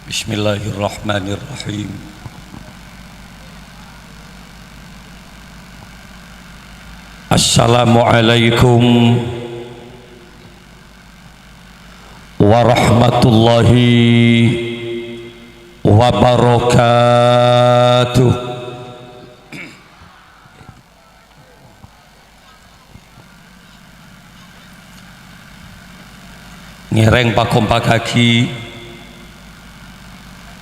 Bismillahirrahmanirrahim. Assalamualaikum warahmatullahi wabarakatuh. Ngereng pakompak kaki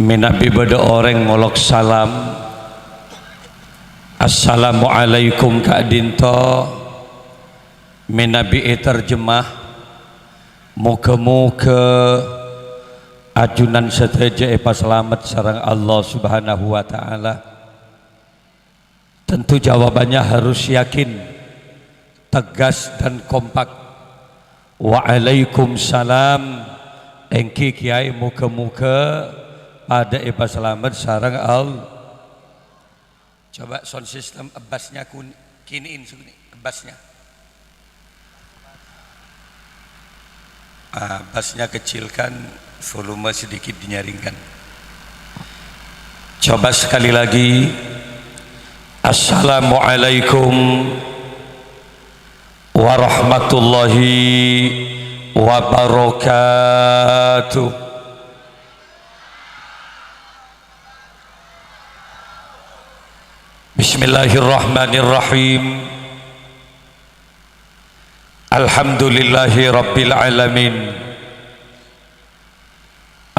menabi bada orang ngolok salam. Assalamualaikum Kak Dinto menabi terjemah muka-muka ajunan seteja epa selamat sarang Allah subhanahu wa ta'ala. Tentu jawabannya harus yakin, tegas dan kompak. Waalaikumsalam engki kiai muka-muka pada epa selamat sarang Allah. Coba sound system bassnya kiniin segini bassnya. Bassnya kecilkan, volume sedikit dinyaringkan. Coba sekali lagi. Assalamualaikum warahmatullahi wabarakatuh. Bismillahirrahmanirrahim. Alhamdulillahi rabbil alamin.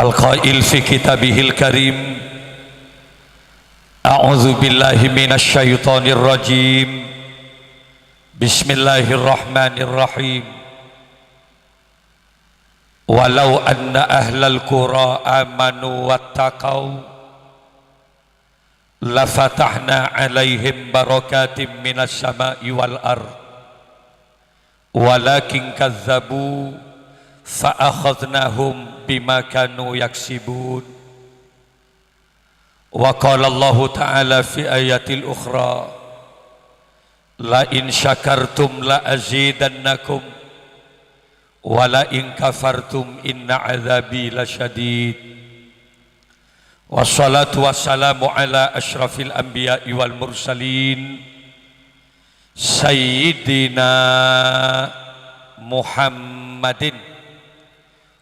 Al-qail fi kitabihil karim. A'udzu billahi minasy syaithanir rajim. Bismillahirrahmanirrahim. Walau anna ahlal qura amanu wattaqau la fatahna alaihim barakatim minas sama'i wal ard walakin kazzabu fa akhadnahum bima kanu yaksibun. Wa qala Allah ta'ala fi ayatil ukhra la in syakartum la azidannakum wa la in kafartum inna azabi lasyadid. Wassalatu wassalamu ala asyrafil anbiya'i wal mursalin sayyidina Muhammadin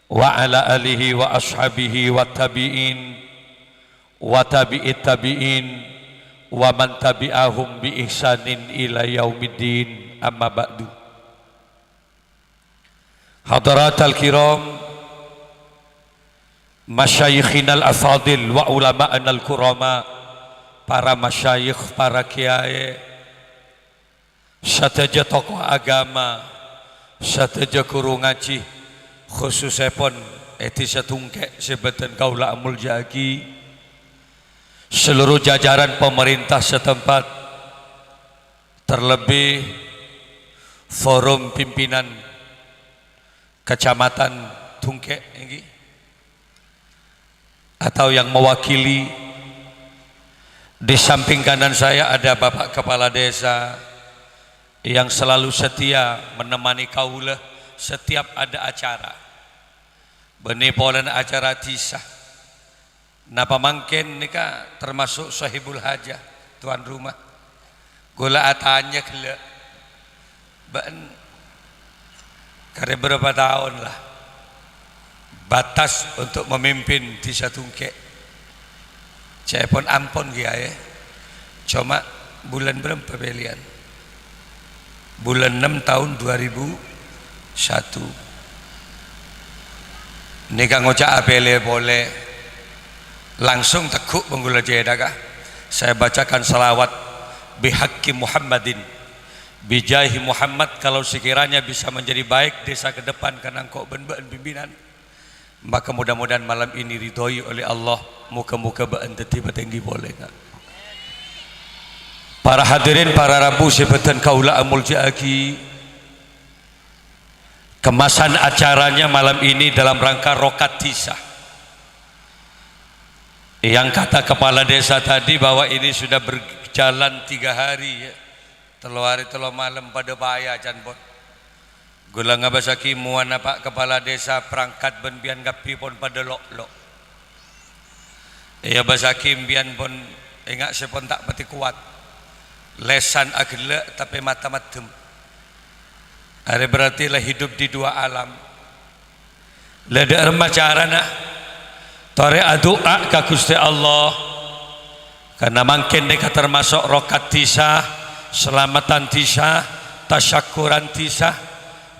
wa ala alihi wa ashabihi wa tabi'in wa tabi'it tabi'in wa man tabi'ahum bi ihsanin ila yaumiddin, amma ba'du. Hadaratal kiram, masyayikhinal afadil wa ulama'anal kurama, para masyayikh, para kiai, sateja tokoh agama, sateja guru ngaji, khususipun eti setungke sebeten kaula amul jagi, seluruh jajaran pemerintah setempat, terlebih forum pimpinan kecamatan Tungke ini, atau yang mewakili. Di samping kanan saya ada Bapak Kepala Desa yang selalu setia menemani kaula setiap ada acara. Benih polen acara tisah. Napa mangken nika termasuk sahibul hajah, tuan rumah. Gula atanya kele. Ben kare berapa tahun lah batas untuk memimpin di Satungke. Saya pun ampun kiai. Cuma bulan berapa pilihan? Bulan 6 tahun 2001. Nika ngocak apele boleh langsung tekuk penggula jayadakah. Saya bacakan salawat bihaqqi Muhammadin bijahi Muhammad. Kalau sekiranya bisa menjadi baik desa ke depan karena engkau ben-ben pimpinan, maka mudah-mudahan malam ini ridhoi oleh Allah. Muka-muka ba'an tiba tinggi boleh enggak? Para hadirin, para rabu sebetan kaula amul jaki, kemasan acaranya malam ini dalam rangka rokat tisah. Yang kata kepala desa tadi bahwa ini sudah berjalan 3 hari ya. Telo hari telo malam pada bahaya can bot. Gula ngabasaki muana Pak Kepala Desa perangkat benbian gapi pon pada lok-lok. Ya bahasa kimbian pun enggak sepon tak pati kuat. Lesan agile tapi mata matem. Ada berarti lah hidup di dua alam. Lada remacarana tore doa ka Gusti Allah. Karena mungkin mereka termasuk rokat tisah, selamatan tisah, tasyakuran tisah.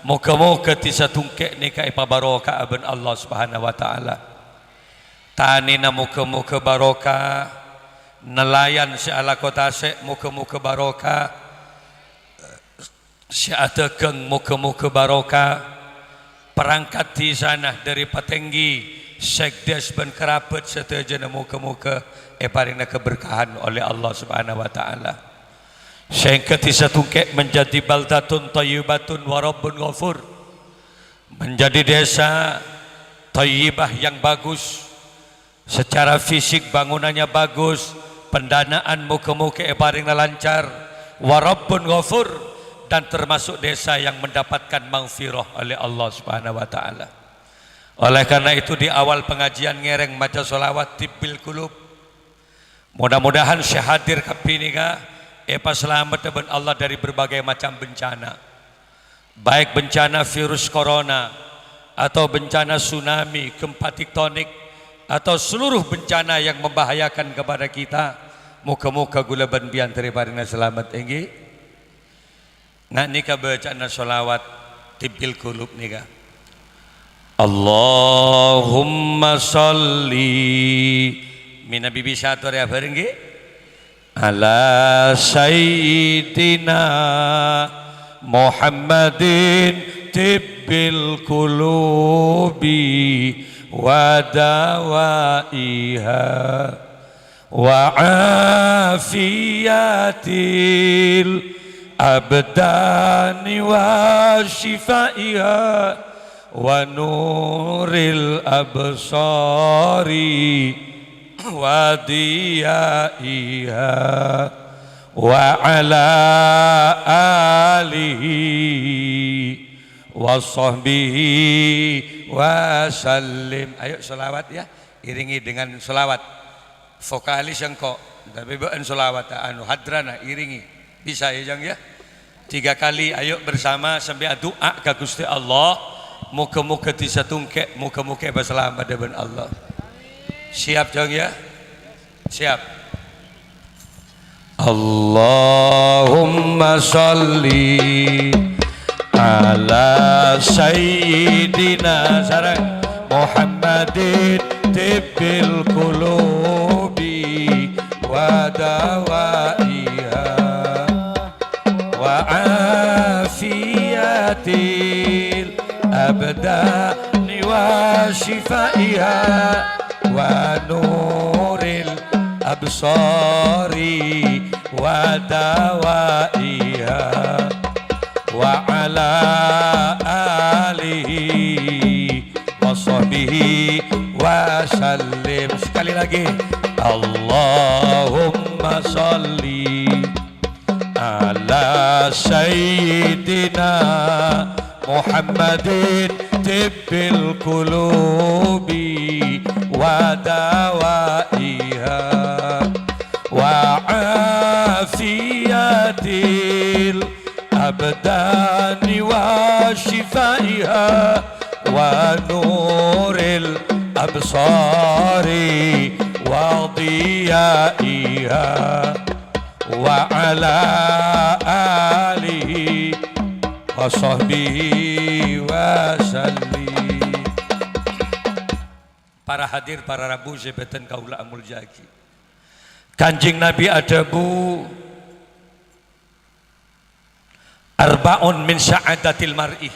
Moga-moga tisah tungkek nika ipa barokah aben Allah Subhanahu wa taala. Tani na moga-moga barokah, nelayan si ala kota se moga-moga barokah, si adegeng moga-moga barokah, perangkat di sana dari patenggi, sekdes ben kerabat setajana moga-moga paringna keberkahan oleh Allah Subhanahu wa taala. Sehingga tisah tungkek menjadi baldatun thayyibatun wa rabbun ghafur, menjadi desa thayyibah yang bagus. Secara fisik bangunannya bagus, pendanaan muka-muka paringna lancar, warabbun ghafur, dan termasuk desa yang mendapatkan maghfirah oleh Allah Subhanahu wa taala. Oleh karena itu di awal pengajian ngereng maca solawat tibbil kulub. Mudah-mudahan syahadir kapininga epa selamat dengan Allah dari berbagai macam bencana. Baik bencana virus corona atau bencana tsunami, gempa tektonik, atau seluruh bencana yang membahayakan kepada kita. Muka-muka gula banbian daripada selamat tinggi. Nak nikah bacaan solawat tibbil kulub nikah. Allahumma salli min nabi bisator ya barenggi ala sayyidina Muhammadin tibbil kulubi wa dawaiha wa afiyatil abdani wa shifaiha wa nuril absari wa diyaiha wa ala alihi wa sahbihi wa sallim. Ayo selawat ya, iringi dengan selawat. Vokalis yang kok tapi bukan selawat anu hadrana iringi bisa ya jang ya. 3 kali ayo bersama sampai doa ke Gusti Allah. Muka-muka tisa tungkek, muka-muka berselamat dengan Allah. Siap jang ya? Siap. Allahumma salli ala sayyidina sarang Muhammadin tibbil kulubi wa dawaiha wa afiyatil abdani wa shifaiha wa nuril absari wa dawaiha wa ala alihi wa sahbihi wa sallim. Sekali lagi Allahumma salli ala sayyidina Muhammadin tibbil kulubi wa dawaiha wa afiyatil abdani wa shifaiha wa nuril absari wa diyaiha wa ala alihi wa sahbihi wa sallim. Para hadir, para rabu jabatan kaula amul jaki. Kanjeng Nabi adabu arbaun min sa'adatil mar'i.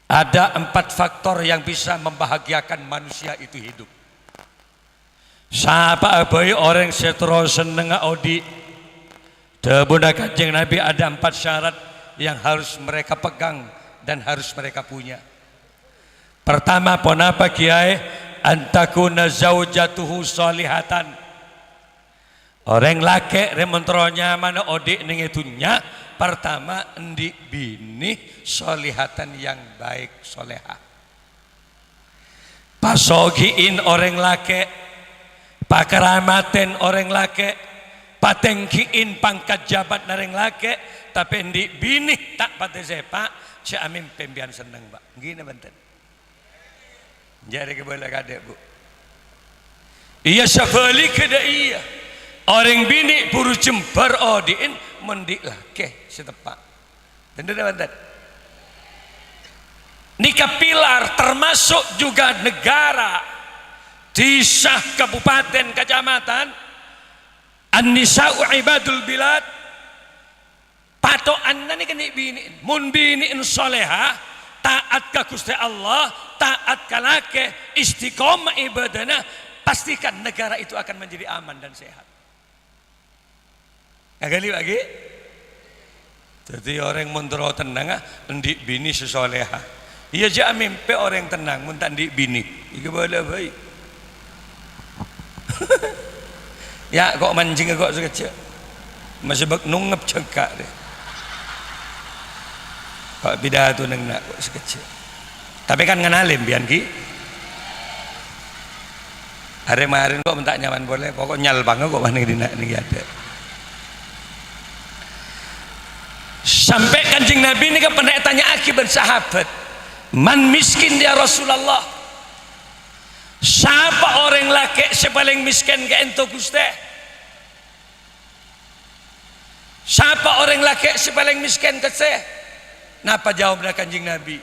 Ada 4 faktor yang bisa membahagiakan manusia itu hidup. Siapa abai orang setro seneng audi. Debuna Kanjeng Nabi ada 4 syarat yang harus mereka pegang dan harus mereka punya. Pertama, ponapa kiai? Antakuna zaujatuhu solihatan. Orang laki remontronya mana odik ning itunya. Pertama, endi bini solihatan yang baik soleha. Pasogiin orang laki pakaramaten orang laki, patengkiin pangkat jabat nareng laki, tapi di bini tak pati sepak, si amin pembian seneng Pak. Gini benten. Jadi keboleh kadek Bu. Iya sabalik kada iya. Orang bini buru jembar odiin mendik laki setepak. Tentu benten. Nikah pilar termasuk juga negara, disah kabupaten kecamatan, an-nisa'u ibadul bilad, patokan nani kini bini, mun biniin soleha, taat ka Gusti Allah, taat ka lake, istiqomah ibadahna, pastikan negara itu akan menjadi aman dan sehat. Agali lagi, jadi orang mundur tenang, ndik bini sesoleha. Iya jamin pe orang tenang mun tak ndik bini. Iku boleh baik. Ya kok mancing kok sekecil. Masih bak nungep cengkak deh. Kok pidato nang nak kok sekecil. Tapi kan ngenalim bian ki. Hari-hari kok mentak nyaman boleh, pokok nyal banget kok mana dina niki ada. Sampai Kanjeng Nabi ini kan pernah tanya akibat sahabat, man miskin ya Rasulullah? Siapa orang laki sepaling miskin ke ento Gusti? Siapa orang laki sepaling miskin ke saya? Napa jawabnya Kanjeng Nabi?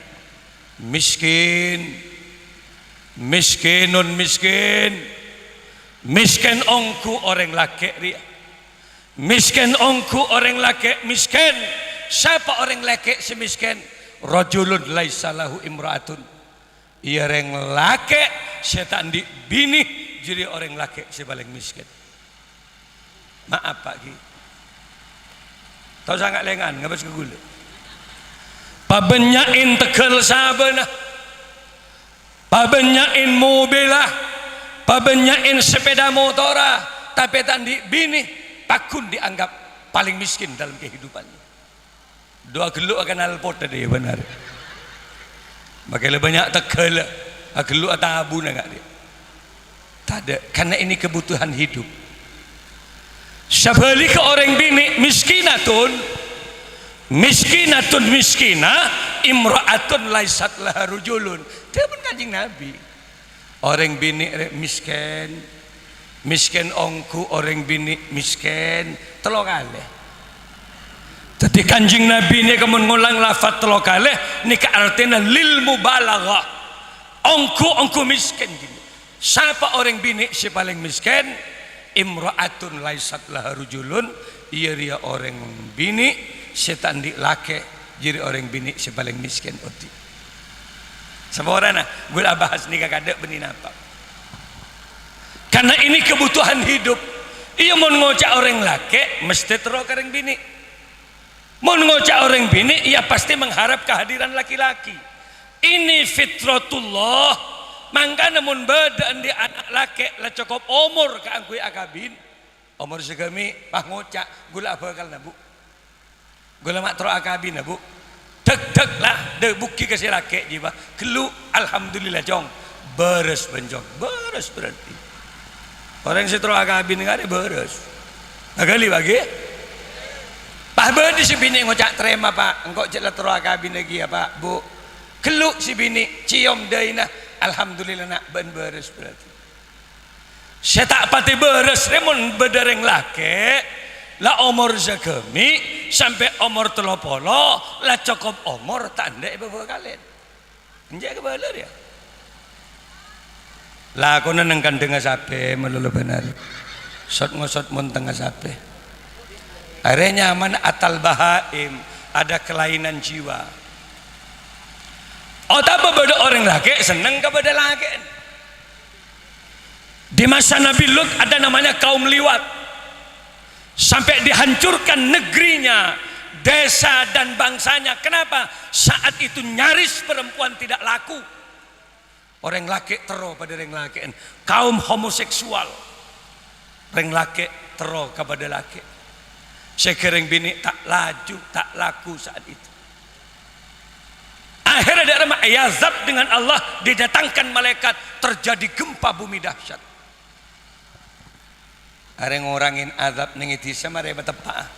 Miskin, miskinun miskin, miskin ongku orang laki ria, miskin ongku orang laki miskin. Siapa orang laki semiskin? Rajulun laisa lahu imraatun. Ia orang laki setan di bini jadi orang laki sepaling miskin. Maaf Pak Ki. Tahu sangat lengan ngabas ke gula. Pabenyain tekel sabana. Pabenyain mobilah. Pabenyain sepeda motora. Tapi tadi bini takun dianggap paling miskin dalam kehidupannya. Doa geluk akan alpot tadi benar. Makanya banyak tekel, geluk atau abu nggak dia. Tak ada, karena ini kebutuhan hidup. Sebalik orang bini miskinatun, miskinatun miskina, imraatun laisat laha rujulun. Dia pun Kanjeng Nabi. Orang bini miskin, miskin ongku orang bini miskin, telok kalih. Jadi Kanjeng Nabi ini kemun ngulang lafaz telo kalih nika artinya lil mubalaghah. Ongku miskin gini. Siapa orang bini si paling miskin? Imraatun laisat laha rujulun. Iya dia orang bini setan di laki jadi orang bini si paling miskin oti. Semua nah gula bahas nikah kadek benih apa? Karena ini kebutuhan hidup. Iya mau ngocak orang laki mesti terus orang bini. Mau ngocak orang bini, ia pasti mengharap kehadiran laki-laki. Ini fitratullah. Mangka namun badan di anak laki lah cukup umur ke angkui akabin. Umur segami pah ngocak gula bakal nabu. Gula matro akabin nabu. Deg lah, deg buki kasih laki jiwa. Kelu alhamdulillah jong. Beres benjong, beres berarti. Orang setro akabin nggak ada beres. Agali bagi. Pak bedi si bini ngocak terima Pak, engkau jelas terus kabin lagi ya Pak Bu. Keluk si bini cium daina, alhamdulillah nak ben beres berarti. Saya tak pati beres, remun bedereng laki, lah umur segemi sampai umur 30, lah cukup umur tanda ibu kalian. Enjak kebalar ya. Lah aku nenengkan dengan sape melulu benar. Sot ngosot mun tengah sape. Akhirnya nyaman atal bahaim, ada kelainan jiwa. Oh tapi pada orang laki seneng kepada laki. Di masa Nabi Lut ada namanya kaum liwat, sampai dihancurkan negerinya, desa dan bangsanya. Kenapa? Saat itu nyaris perempuan tidak laku. Orang laki terus pada orang laki. Kaum homoseksual, orang laki terus kepada laki. Sekereng bini tak laju, tak laku saat itu. Akhirnya ada nama Yazab dengan Allah didatangkan malaikat, terjadi gempa bumi dahsyat. are ngurangin azab ning itisa mare betepa.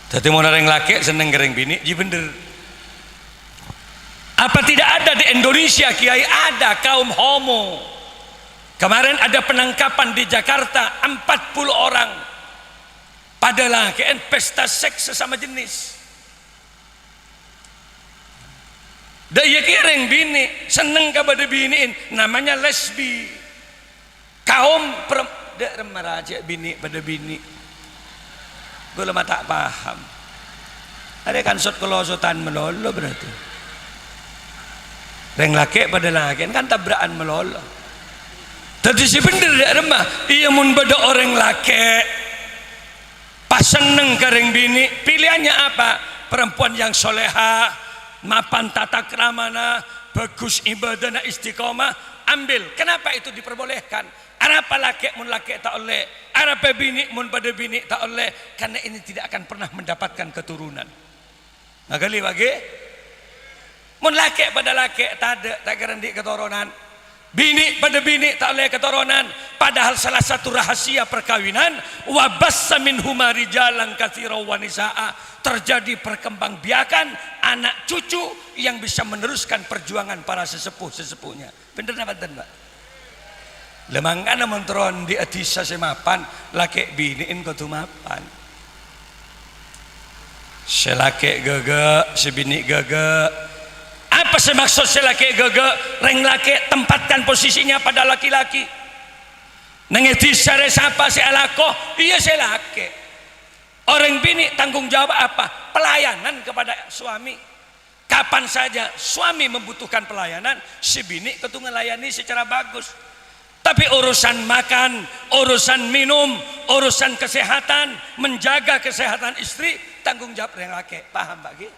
Dadi mun areng laki seneng gereng bini ji bener. Apa tidak ada di Indonesia Kiai, ada kaum homo. Kemarin ada penangkapan di Jakarta 40 orang pada lakian pesta seks sesama jenis. Daya kireng bini seneng kepada biniin namanya lesbi. Kaum meraja bini pada bini. Gue lemah tak paham. Ada kan sot kelosotan melolo berarti. Reng laki pada laki kan tabrakan melolo. Tadi si bener dak remah. Iya mun pada orang laki pas seneng kareng bini, pilihannya apa? Perempuan yang soleha, mapan tata keramana, bagus ibadahna istiqomah, ambil. Kenapa itu diperbolehkan? Arapa laki mun laki tak oleh, arapa bini mun pada bini tak oleh, karena ini tidak akan pernah mendapatkan keturunan. Ngagali bagi? Mun laki pada laki tak ada tak garanti keturunan. Bini pada bini tak oleh keturunan. Padahal salah satu rahasia perkawinan wabassa minhuma rijalan katsiran wa nisaa, terjadi perkembangbiakan anak cucu yang bisa meneruskan perjuangan para sesepuh-sesepuhnya. Bener apa bener, Pak? Lemangkana mentron di atisa semapan laki biniin kudu mapan. Selaki gege, sebini gege. Apa sih maksud selaki gege? Reng laki tempatkan posisinya pada laki-laki. Nengeti sare siapa si alako? Iya selaki. Orang bini tanggung jawab apa? Pelayanan kepada suami. Kapan saja suami membutuhkan pelayanan, si bini ketu ngelayani secara bagus. Tapi urusan makan, urusan minum, urusan kesehatan, menjaga kesehatan istri, tanggung jawab reng laki. Paham Pak Ki?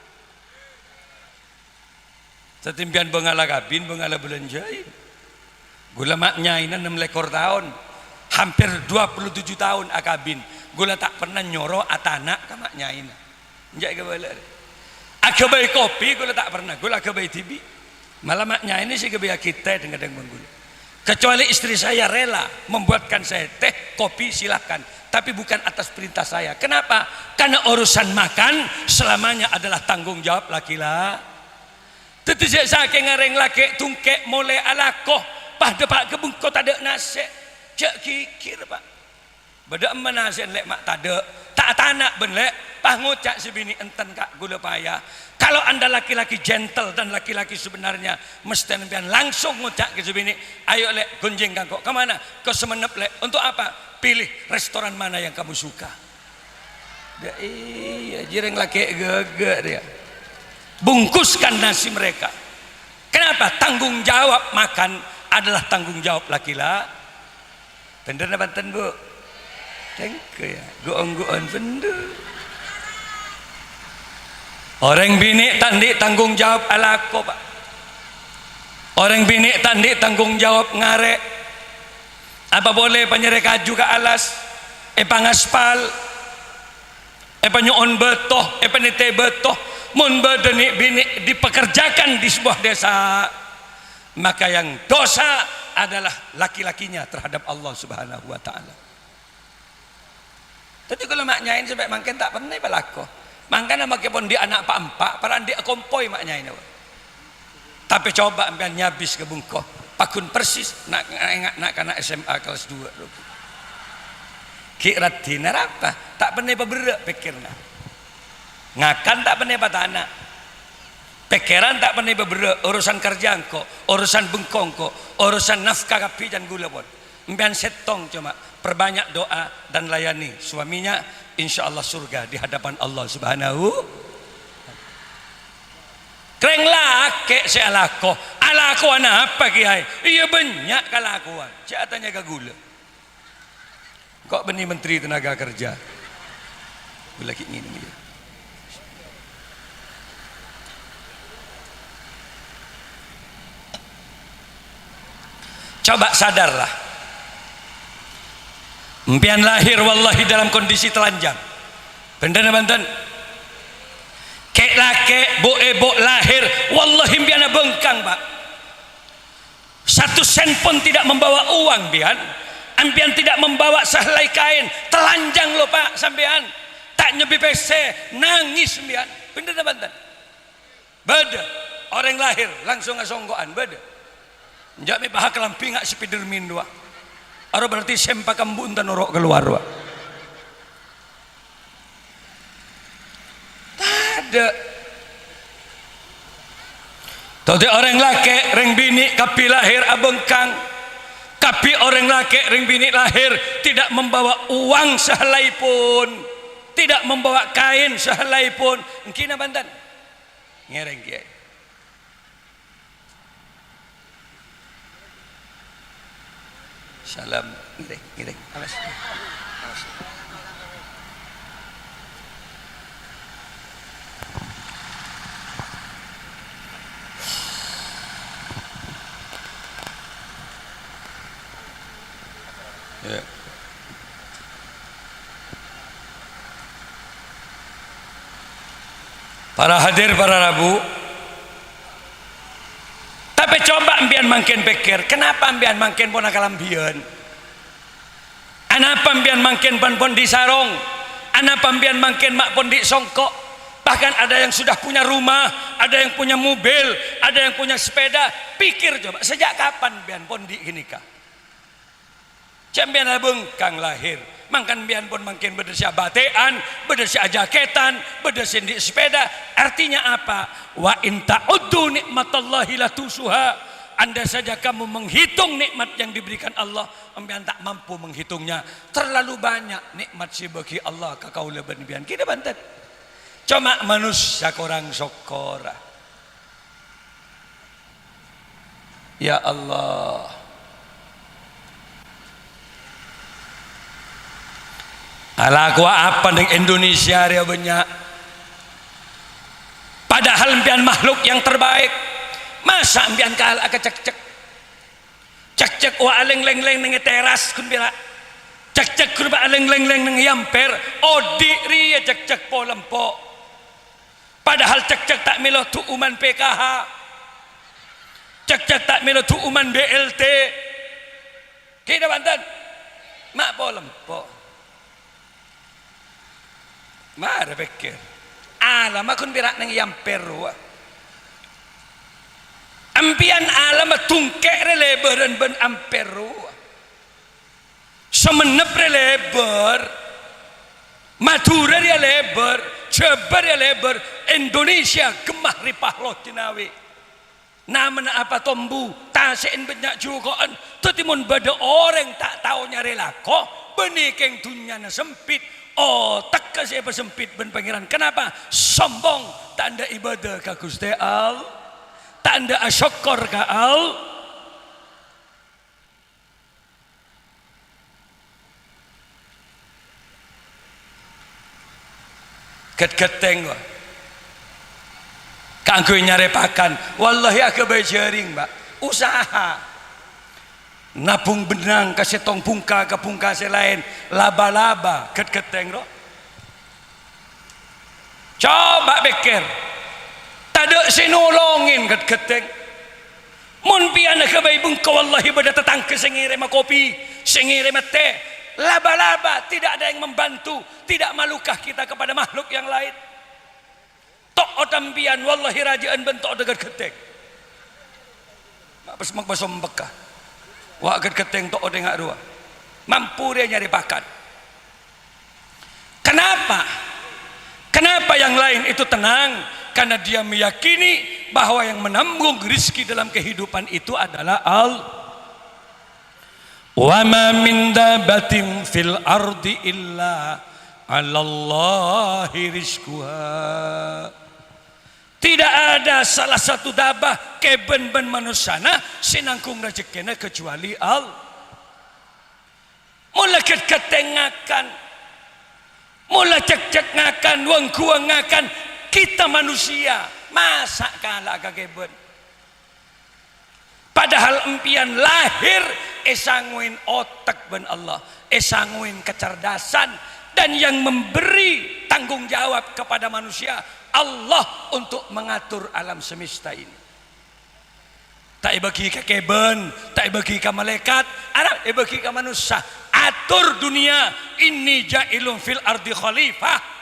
Setimpian bengala kabin, bengala belanjain. Gula maknya ini 6 lekor tahun, hampir 27 tahun akabin. Gula tak pernah nyoro atana ke maknya ini. Njak kebala. Akabai kopi gula tak pernah. Gula akabai tibi. Malah maknya ini sih kebaya kita dengan menggula. Kecuali istri saya rela membuatkan saya teh, kopi silahkan. Tapi bukan atas perintah saya. Kenapa? Karena urusan makan selamanya adalah tanggung jawab laki-laki. Tetapi saya ngareng laki tungkek mulai alakoh pada pak kebun kau tak ada nasi cek kikir Pak beda mana nasi lek mak tak ada tak tanak benlek pah ngucak sebini enten kak gula payah. Kalau anda laki-laki gentle dan laki-laki sebenarnya mesti nempian langsung ngucak ke sebini, ayo lek gonjeng kangkok kemana kau semenep lek untuk apa, pilih restoran mana yang kamu suka. Iya jireng laki gege dia. Bungkuskan nasi mereka. Kenapa? Tanggung jawab makan adalah tanggung jawab laki-laki. Bener apa ten Bu? Tengke ya. Goong-goong bener. Orang bini tandi tanggung jawab alako Pak. Orang bini tandi tanggung jawab ngarek. Apa boleh penyerek kaju ke alas? Pangaspal. Penyuon betoh. Penite betoh. Mun badani bini dipekerjakan di sebuah desa, maka yang dosa adalah laki-lakinya terhadap Allah Subhanahu wa taala. Tapi kalau maknyain sampai mangken tak pernah balako. Mangkana makipun di anak pak empak, para dia kompoi maknyain. Tapi coba ambil nyabis ke bungkoh, pakun persis nak kana SMA kelas 2. Kira dinar apa? Tak pernah beberak pikirna. Ngakan tak pernah patana, pikiran tak pernah beberapa urusan kerja kok, urusan bengkong kok, urusan nafkah kapi dan gula pun. Mbian setong cuma perbanyak doa dan layani suaminya, insya Allah surga di hadapan Allah Subhanahu. Keren laki saya alako apa kiai? Iya banyak kalakuan. Saya tanya ke gula. Kok benih Menteri Tenaga Kerja? Gula kini ini. Coba sadarlah. Mpian lahir wallahi dalam kondisi telanjang. Bener banten. Kek lake bo lahir wallahi mpian bengkang Pak. 1 sen pun tidak membawa uang bian. Ambian tidak membawa sehelai kain, telanjang lo pak sampean. Tak nyebi PC, nangis bian. Bener tak banten? Beda. Orang lahir langsung ngasonggoan beda. Njak me bahak lampi ngak Spiderman dua. Aro berarti sempak kambun tan orok keluar wa. Ada. Tadi orang laki ring bini kapi lahir abengkang. Kapi orang laki ring bini lahir tidak membawa uang sehelai pun, tidak membawa kain sehelai pun. Engkina banten. Ngereng kiai. Salam ngereng. Alas. Ya. Para hadir, para rabu. Tapi coba ambian mangkin pikir, kenapa ambian mangkin pun akalambian? Anapa ambian mangkin pun di sarong? Anapa ambian mangkin mak pun di songkok? Bahkan ada yang sudah punya rumah, ada yang punya mobil, ada yang punya sepeda. Pikir coba, sejak kapan ambian pun di ginika? Cambian abengkang lahir, mangkan bian pun makin berdesi batean, berdesi jaketan, berdesi di sepeda. Artinya apa? Wa in ta'uddu nikmatallahi la tusuha. Anda saja kamu menghitung nikmat yang diberikan Allah, ambian tak mampu menghitungnya. Terlalu banyak nikmat si bagi Allah kakau leban bian. Kita bantet. Cuma manusia korang syokora. Ya Allah. Alah gua apa dengan Indonesia dia banyak. Padahal impian makhluk yang terbaik. Masa impian kalah ke cek-cek. Cek-cek wa aleng-leng-leng nang teras kun bila. Cek-cek kurba aleng-leng-leng nang yamper. Odi ria cek-cek po lempo. Padahal cek-cek tak milo tu uman PKH. Cek-cek tak milo tu uman BLT. Kita banten. Mak po lempo. Mara pikir alam akun birak nang yamper wa ampian alam tungkek releberan ben amper wa semenep releber Madura dia leber Jabar dia leber Indonesia gemah ripah loh tinawi namanya apa tombu tasein banyak jugaan tetimun bada orang tak tahu nyari lako benikeng dunyana sempit. Oh, tak kasih sempit ben pangeran. Kenapa? Sombong. Tak ada ibadah ka Gusti Allah. Tak ada asyukur ka Allah. Ket-keteng wa. Kanggo nyare pakan. Wallahi aku bajaring, Mbak. Usaha. Nabung benang kasih tong pungka ke pungka selain laba-laba ket-keteng ro. Coba pikir. Tada sinolongin ket-keteng. Mun piana ke bayi bungka wallahi pada tetangga sengire ma kopi, sengire ma teh. Laba-laba tidak ada yang membantu. Tidak malukah kita kepada makhluk yang lain? Tok otambian wallahi rajaan bentuk dekat keteng. Mak pesmak basombekah. Wak keteng tok odeng dua. Mampu dia nyari pakan. Kenapa? Kenapa yang lain itu tenang? Karena dia meyakini bahwa yang menanggung rizki dalam kehidupan itu adalah Allah. Wa ma min dabatin fil ardi illa 'alallahi rizquha. Tidak ada salah satu dabah keben-ben manusana sinangkung rezekina kecuali Allah. Mula ketengakan, mula cek-cek ngakan, wang-kuang ngakan, kita manusia masa kalah keben. Padahal empian lahir esangwin otak ben Allah, esangwin kecerdasan, dan yang memberi tanggung jawab kepada manusia Allah untuk mengatur alam semesta ini. tak bagi ke keben, tak bagi ke malaikat, ada bagi ke manusia. Atur dunia, ini jailun fil ardi khalifah.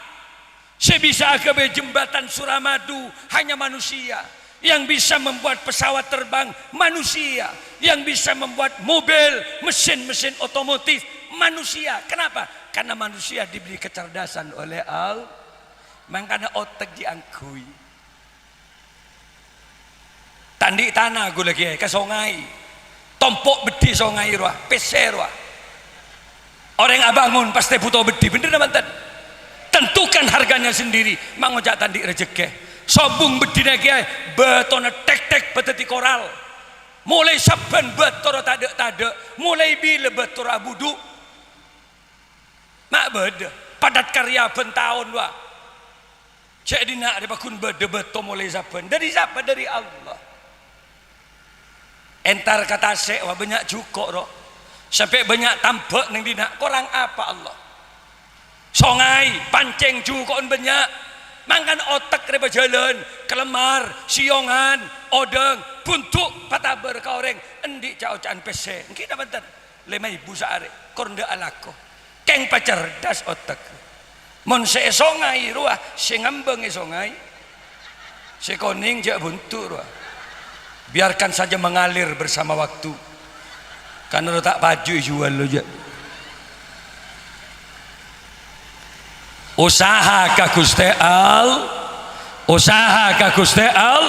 Sebisa ke jembatan Suramadu hanya manusia. Yang bisa membuat pesawat terbang manusia. Yang bisa membuat mobil, mesin-mesin otomotif manusia. Kenapa? Karena manusia diberi kecerdasan oleh Allah. Makanya otak diangkui. Tandi tanah gue lagi ke sungai, tompok bedi sungai ruah, peser ruah. Orang yang bangun pasti butuh bedi, bener nggak? Tentukan harganya sendiri. Mangojak tandi rezeki. Sobung bedi lagi, beton tek beteti koral. Mulai saban betor tak ada, mulai bila betor abudu. Mak beda, padat karya bentahun wah. Jadi nak ada bakun beda beton mulai saban. Dari siapa? Dari Allah. Entar kata wah banyak cukup roh. Sampai banyak tampak neng dina korang apa Allah. Songai pancing cukup banyak. Mangkan otak reba jalan kelemar siongan odeng buntuk pataber ka orang endi caucan pese mungkin bentar 5.000 sehari kornda alako keng pacerdas otak mon se songai ruah se ngambeng songai se koning jak buntu ruah. Biarkan saja mengalir bersama waktu. Karena lo tak baju jual lo je. Usaha ka Gusti Al, usaha ka Gusti Al.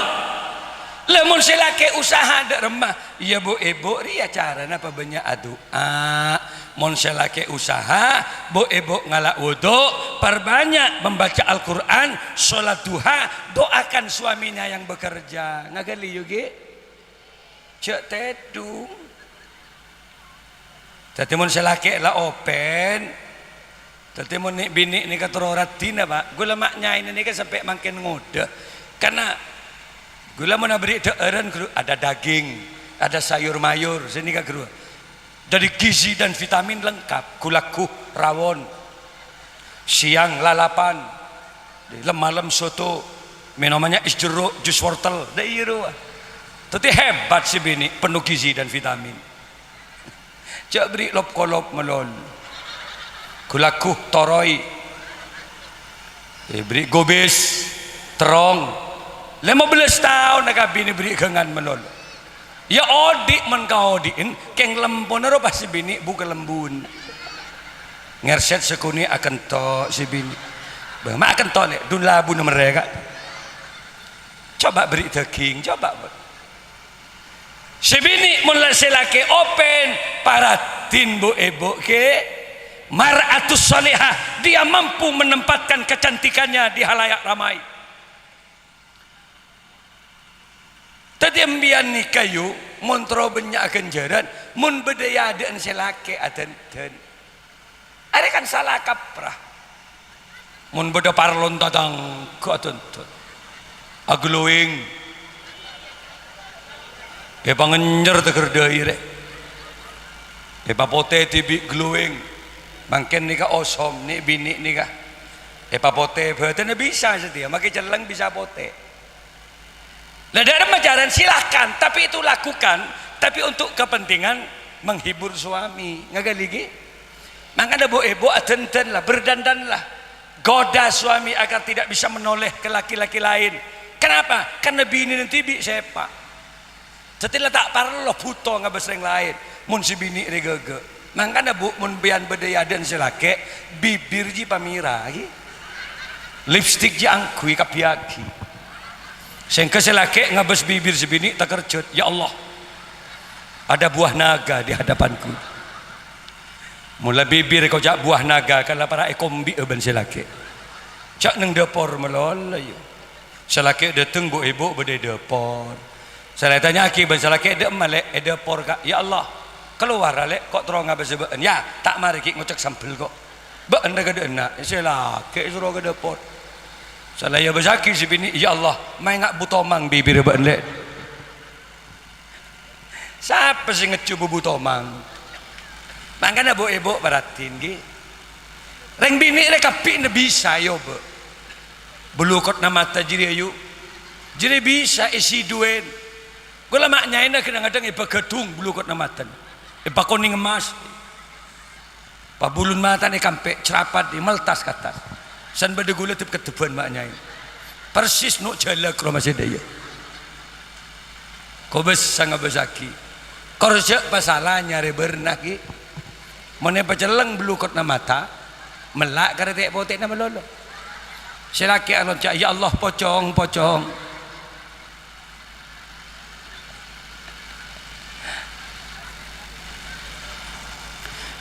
Lamun selake usaha dak remah, ya bu ibu ria cara napa banyak doa. Mon selake usaha, bu ibu ngalak wudu, perbanyak membaca Al-Qur'an, sholat duha, doakan suaminya yang bekerja. Ngagali yugi? Cek tedung. Tadi mun selake lah open. Tadi mun nik bini ni katerorat tina pak. Gula maknya ini kan sampai makin ngode. Karena gula mun beri deeren ada daging, ada sayur mayur sini ka guru. Dari gizi dan vitamin lengkap. Kulaku rawon. Siang lalapan. Malam soto. Minumannya es jeruk, jus wortel. Da iya tapi hebat si bini, penuh gizi dan vitamin. Cak beri lop kolop melon. Kulakuh toroi. Beri gobes terong. 15 tahun nak bini beri gengan melon. Ya odik men kau odiin, keng lembun ero pas si bini buka lembun. Ngerset sekuni akan to si bini. Bang mak akan to nek dun labu mereka. Coba beri daging, coba. Si bini mulai selake open paratin bu ibu ke mar'atus salihah, dia mampu menempatkan kecantikannya di halayak ramai. Tadi ambian ni kayu montro banyak kenjaran mun bedaya adan selake adan dan ada kan salah kaprah mun beda parlon tatang ke adan aglowing Epa ngenyer teker daire. Epa pote tibi glowing. Mangken nika osom nih bini nika. Epa pote betulnya bisa setia. Makai celeng bisa pote. Lah dalam ajaran silahkan, tapi itu lakukan. Tapi untuk kepentingan menghibur suami. Ngagaligi. Maka ada bu ibu aten-ten lah, berdandan lah. Goda suami agar tidak bisa menoleh ke laki-laki lain. Kenapa? Karena bini nanti bi sepak. Setelah tak parlo buto ngabas yang lain mun si bini regege mangkana bu mun bian bedaya dan selake bibir ji pamira lipstick ji angkui kapiaki sehingga selake ngabas bibir si bini tak kercut ya Allah ada buah naga di hadapanku mula bibir kau jak buah naga kalau para ekombi ben selake cak neng dapur melol selake dateng bu ibu bedaya dapur. Saya tanya aki bensalah ke ada malek ada por kak ya Allah keluar lek kok terong ngabas been ya tak mari ki ngocek sampel kok been dah kada enak saya ke suruh kada por saya ya besaki si bini ya Allah mai ngak butomang bibir been lek siapa sih ngecu butomang makanya bu ibu baratin ki reng bini lek kapi ne bisa yo be belukot nama tajiri ayu jadi bisa isi duen Gula maknya ini kadang-kadang iba gedung bulu kot namatan, iba kuning emas, pak bulun mata nih kampe cerapat di meltas kata, san bade gula tip keteban maknya ini, persis nuk jala kromas daya, kobes sang abesaki, korja pasalah nyari bernaki, mana paceleng bulu kot namata, melak karena potek nama lolo, silaki alon cak ya Allah pocong.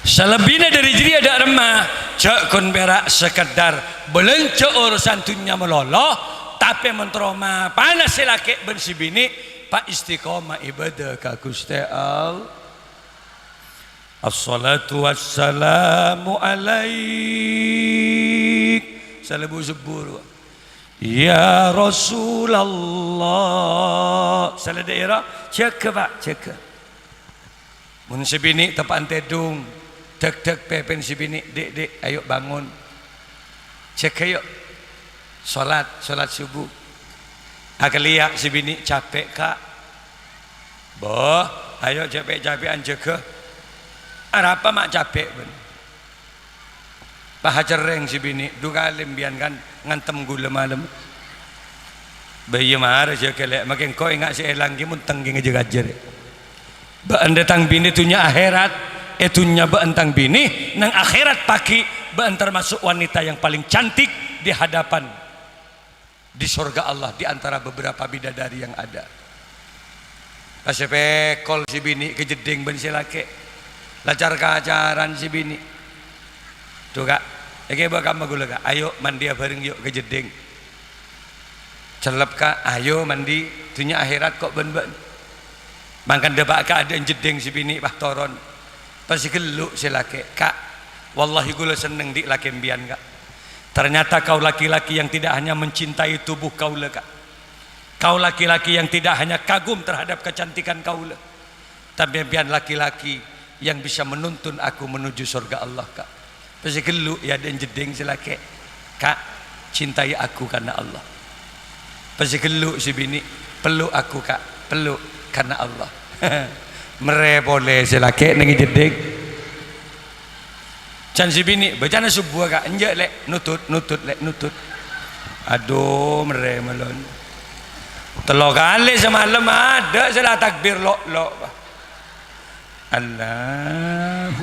Selebihnya dari diri ada remah cak kon berak sekedar belencok urusan dunia meloloh tapi mentroma panas silake bensi bini pak istiqomah ibadah ka Gusti Allah. Assalatu wassalamu alaik salamu subur ya Rasulullah salah daerah cek pak cek mun sebini tepan tedung dek pepen si bini dek ayo bangun cek ayo sholat subuh agak lihat si bini capek kak boh ayo capek-capekan jaga apa mak capek ben pahacereng si bini duka lembian kan ngantem gula malam bayi marah jaga lek makin kau ingat si elang kimun tengging aja gajar ba anda tang bini tunya akhirat etunya beentang bini nang akhirat pagi beent termasuk wanita yang paling cantik di hadapan di surga Allah di antara beberapa bidadari yang ada. Kasepe kol si bini kejeding ben si laki lacar kacaran si bini tuh kak eke bakal magula kak ayo mandi bareng yuk kejeding celep kak ayo mandi dunia akhirat kok ben mangkan debak kak ada jeding si bini bah toron pasti geluk si laki kak wallahi gula seneng di laki mbian kak ternyata kau laki-laki yang tidak hanya mencintai tubuh kau le kak kau laki-laki yang tidak hanya kagum terhadap kecantikan kau le tapi mbian laki-laki yang bisa menuntun aku menuju surga Allah kak pasti geluk ya dan jeding si laki kak cintai aku karena Allah pasti geluk si bini peluk aku kak peluk karena Allah mere boleh silake nengi jedek can si bini bacana subuh kak enjak lek nutut aduh mere melon telo kali semalam ada salah takbir lo Allah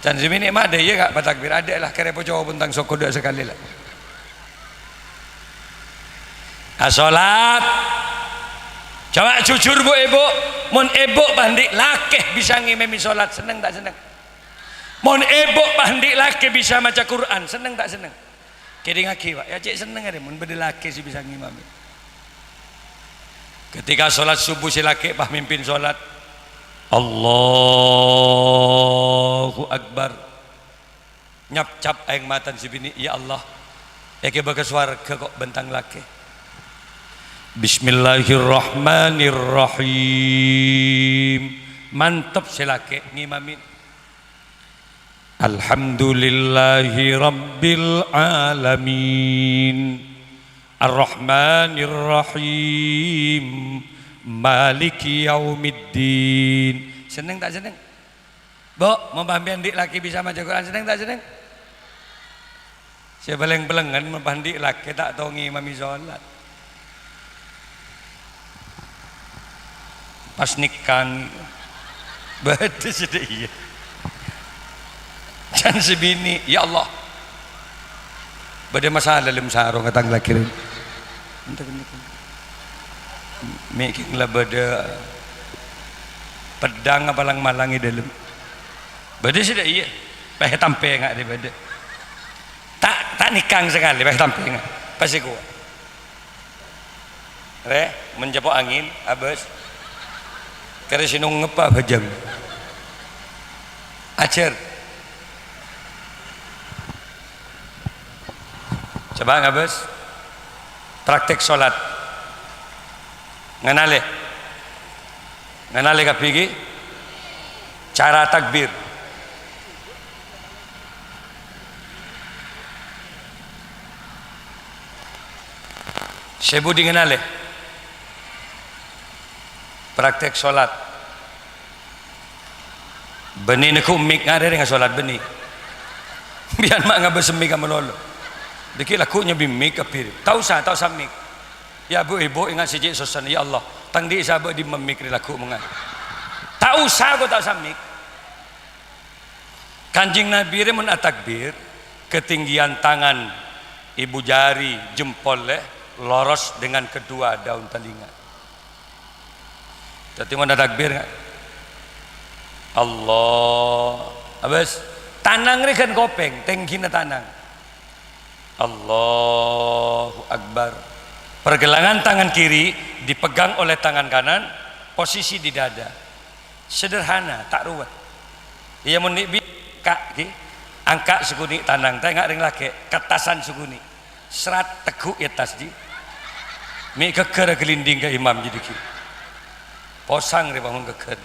can si bini mah ada ya kak takbir ada lah kere poco bentang sokoda sekali lah asolat coba jujur bu ibu mon ibu bandik laki bisa ngimami sholat seneng tak seneng mon ibu bandik laki bisa maca Quran seneng tak seneng kiri ngaki pak ya cik seneng ada mon beda laki sih bisa ngimami ketika sholat subuh si laki bah mimpin sholat Allahu Akbar nyap cap aing matan si bini ya Allah ya ke bagas warga kok bentang laki Bismillahirrahmanirrahim mantap silake ngimamin Alhamdulillahi Rabbil Alamin Ar-Rahmanirrahim Maliki Yaumiddin seneng tak seneng? Bo, mau pambian dik laki bisa maca Quran seneng tak seneng? Saya beleng-belengan mau pandik laki tak tahu ngimami sholat pas nikah betul sudah iya can sebini ya Allah bade masalah dalam sarung katang laki making lah bade pedang apalang malangi dalam bade sudah iya pakai tampe enggak deh bade tak nikang sekali pakai tampe enggak pasti kuat menjepok angin abis karena sinung ngepa bajang ajar coba ngabes praktek sholat ngenale kapigi cara takbir Sebudi ngenale praktek sholat benih nak umik ngade dengan sholat benih biar mak ngabah semik melolo dikit lakunya bimik kapir tahu samik ya bu ibu ingat sejak sosan ya Allah tangdi sahabat di memikir laku mengat tak usah kau tak samik Kanjeng Nabi mun atakbir ketinggian tangan ibu jari jempol loros dengan kedua daun telinga jadi mun takbir Allah habis tanang rekan kopeng tenggina tanang Allahu Akbar pergelangan tangan kiri dipegang oleh tangan kanan posisi di dada sederhana tak ruwet ia menibi kak angka seguni tanang tengah ring laki ketasan seguni serat teguk ya tasdi mi keker gelinding ke imam jadi ki posang dia bangun keker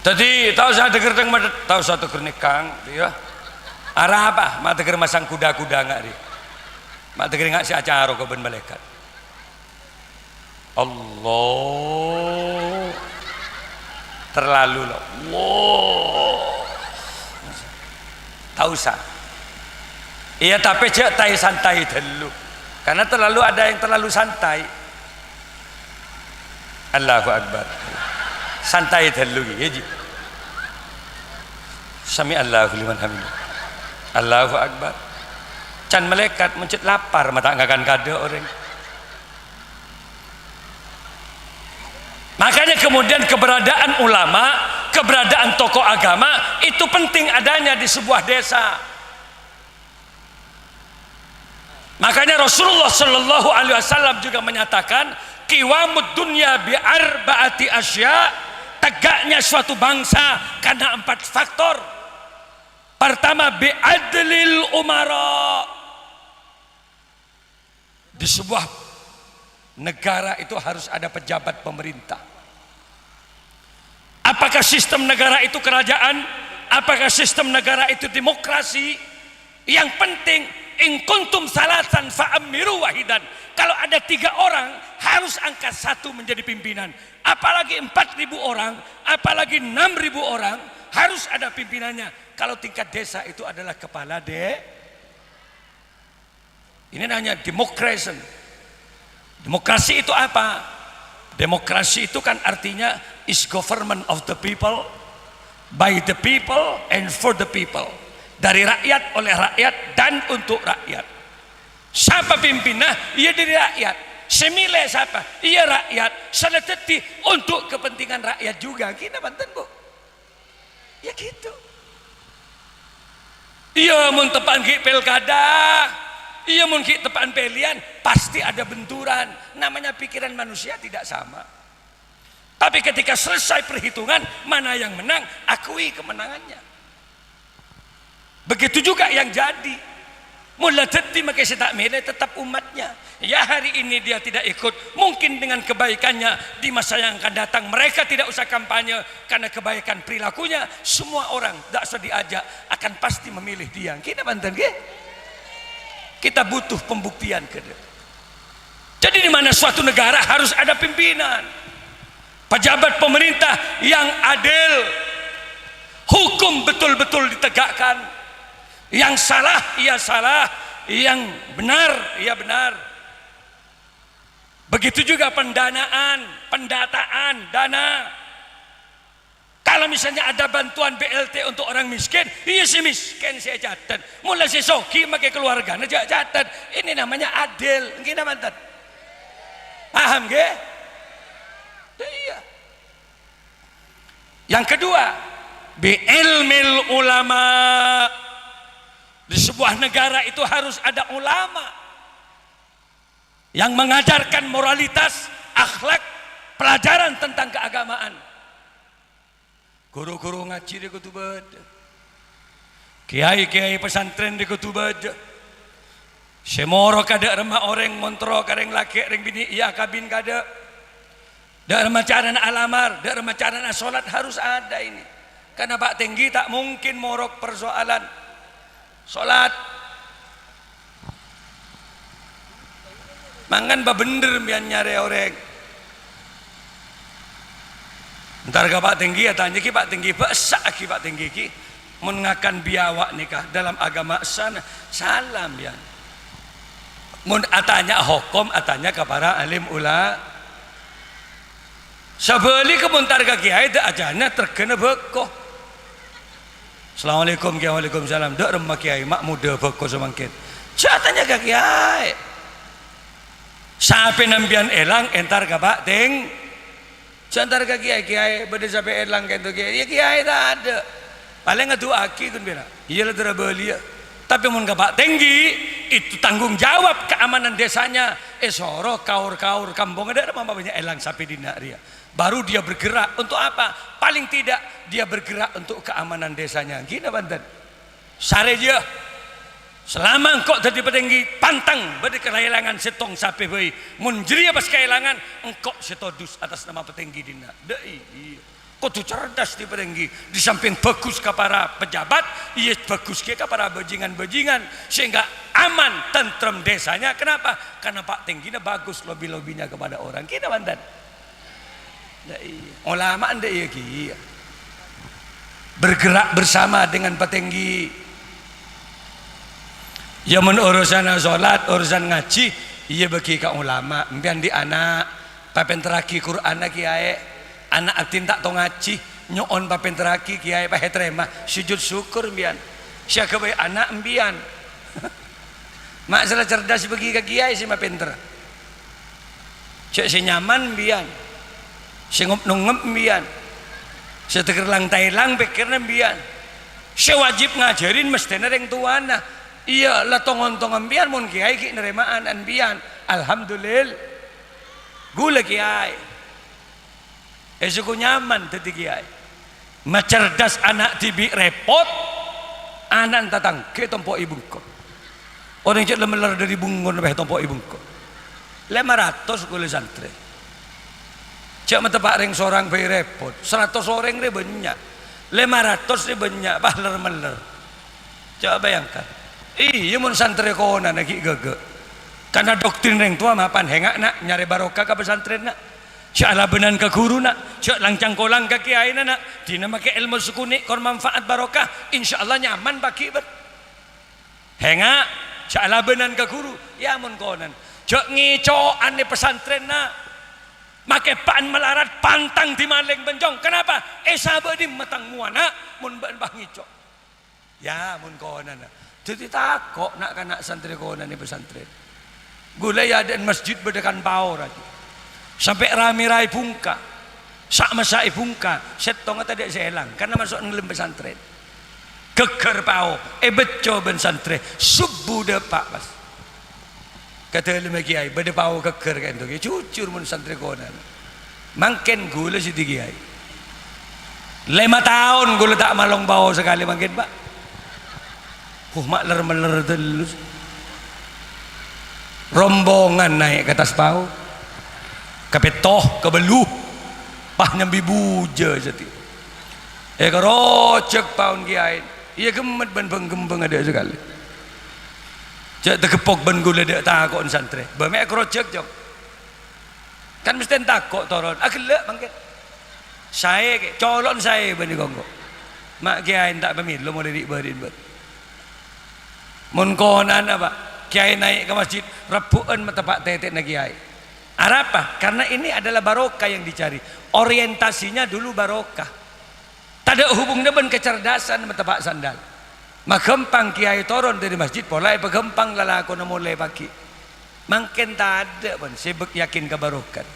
tadi tahu saya denger tahu satu kernikang dia arah apa mak denger masang kuda-kuda enggak dia mak denger enggak si acara kau ben malaikat Allah terlalu loh wow tahu sah iya tapi cek tai santai dulu karena terlalu ada yang terlalu santai Allahu Akbar santai dulu gitu sami Allahu liman hamidah Allahu Akbar can malaikat mencet lapar mata ngakan kado orang makanya kemudian keberadaan ulama keberadaan tokoh agama itu penting adanya di sebuah desa makanya Rasulullah Shallallahu Alaihi Wasallam juga menyatakan qiwamud dunya bi arba'ati asya tegaknya suatu bangsa karena 4 faktor pertama bi adlil umara di sebuah negara itu harus ada pejabat pemerintah apakah sistem negara itu kerajaan apakah sistem negara itu demokrasi yang penting in kuntum salatan fa'amiru wahidan kalau ada 3 orang harus angkat 1 menjadi pimpinan apalagi 4.000 orang apalagi 6.000 orang harus ada pimpinannya kalau tingkat desa itu adalah kepala ini namanya demokrasi demokrasi itu apa demokrasi itu kan artinya is government of the people by the people and for the people dari rakyat oleh rakyat dan untuk rakyat siapa pimpinnya ia dari rakyat semile siapa ia rakyat salateti untuk kepentingan rakyat juga kita banten bu ya gitu iya mun tepan ki pilkada iya mun ki tepan pilihan pasti ada benturan namanya pikiran manusia tidak sama tapi ketika selesai perhitungan mana yang menang akui kemenangannya begitu juga yang jadi mula teti makai setak milih tetap umatnya ya hari ini dia tidak ikut mungkin dengan kebaikannya di masa yang akan datang mereka tidak usah kampanye karena kebaikan perilakunya semua orang tidak usah diajak akan pasti memilih dia kita banten ke kita butuh pembuktian ke dia. Jadi di mana suatu negara harus ada pimpinan pejabat pemerintah yang adil hukum betul-betul ditegakkan yang salah ia salah yang benar ia benar begitu juga pendanaan pendataan dana kalau misalnya ada bantuan BLT untuk orang miskin iya si miskin saya catat mulai si soki pakai keluarga aja catat ini namanya adil kita mantan paham ke iya yang kedua bi ilmil ulama di sebuah negara itu harus ada ulama yang mengajarkan moralitas, akhlak, pelajaran tentang keagamaan. Guru-guru ngaji di kutubad, kiai-kiai pesantren di kutubad, semoro kada remah orang montro kareng laki reng bini iya kabin kada, dak remah cara alamar, dak remah cara salat harus ada ini. Karena Pak Tinggi tak mungkin morok persoalan salat mangan ba bener biar nyari orang. Ntar ke Pak Tinggi ya tanya ki Pak Tinggi besak ki Pak Tinggi ki mengakan biawak nikah dalam agama sana salam ya. Mun atanya hukum atanya kepada alim ula. Sabali ke muntar ke kiai dak ajana terkena bekoh. Assalamualaikum kiai, waalaikumsalam. Dak remah kiai mak muda bekoh semangkin. Catanya ke kiai. Sampai nampian elang entar ke Pak Ting. Jantar ke kiai beda sampai elang ke itu kiai. Ya kiai tak ada. Paling ngadu aki kan bilang. Iya lah terabali ya. Tapi mun ke Pak Tinggi itu tanggung jawab keamanan desanya. Soro kaur-kaur kampung ada banyak elang sapi dina dia. Baru dia bergerak untuk apa? Paling tidak dia bergerak untuk keamanan desanya. Gini Banten. Sare dia. Selama engkau jadi petinggi pantang beri kehilangan setong sapi bayi. Mun jeria pas kehilangan engkau setodus atas nama petinggi dina. Dei. Kau tu cerdas di petinggi. Di samping bagus ke para pejabat, ia bagus ke para bajingan-bajingan sehingga aman tentrem desanya. Kenapa? Karena Pak Tingginya bagus lobby-lobbynya kepada orang. Kita Banten. Ulama anda ya ki bergerak bersama dengan petinggi ya men urusan sholat urusan ngaji iya bagi ka ulama mbian di anak papen teraki Quran kiai anak atin tak tong ngaji nyoon papen teraki kiai pahe terima sujud syukur mbian siapa bae anak mbian mak salah cerdas bagi ka kiai si ma pinter cek si nyaman mbian singop nungep mbian seteger lang tailang pikirna mbian sewajib ngajarin mestinya yang tuana iya lah tongon-tongon mbian mun kiai ki nerimaan an mbian alhamdulillah gula kiai suku nyaman tadi kiai macerdas anak tibi repot anak tatang ke tompo ibungko orang cek lemelar dari bungun lebih tompo ibungko 500 gula santri cak metepak ring sorang bayi repot 100 orang ini banyak 500 ini banyak bahler meler coba bayangkan iya mun santri kona lagi gege karena doktrin ring tua mapan hengak nak nyari barokah ke pesantren nak cak labenan ke guru nak cak langcang kolang ke kiai nak dina make ilmu sukuni kon manfaat barokah insyaallah nyaman bagi ber hengak cak labenan ke guru ya mun konan cak ngicoan di pesantren nak make paan melarat pantang di maling benjong kenapa sahabat di matang muana mun bah ngicok ya mun konan jadi takok nak kanak santri konan di pesantren gula ya ada masjid berdekan bau lagi sampai rami-rai bungka sak masai bungka setong tadi seelang karena masuk ngelem pesantren geger pau beco ben santri subuh depak pas kata lima kiai bade pau keker kan tu cucur mun santri konan mangken gula si kiai 5 tahun gula tak malong bau sekali mangken pak mak ler-meler terus rombongan naik ke atas pau kapetoh kebeluh pah nyambi buja jati kerocek paun kiai iya gemet ban penggembeng ada sekali cek tekepok ben gula dek takok santri bamek krocek jok kan mesti takok toron agelek mangke saya ke colon saya bani gonggo mak kiai tak pamit lo mau didik berin ber mun konan apa kiai naik ke masjid rebuan metepak tetek na kiai apa karena ini adalah barokah yang dicari orientasinya dulu barokah tak ada hubungnya ben kecerdasan metepak sandal magempang kiai toron dari masjid pola pagempang lalako na mulai pagi mangken tak ada pun sibuk yakin kebarokan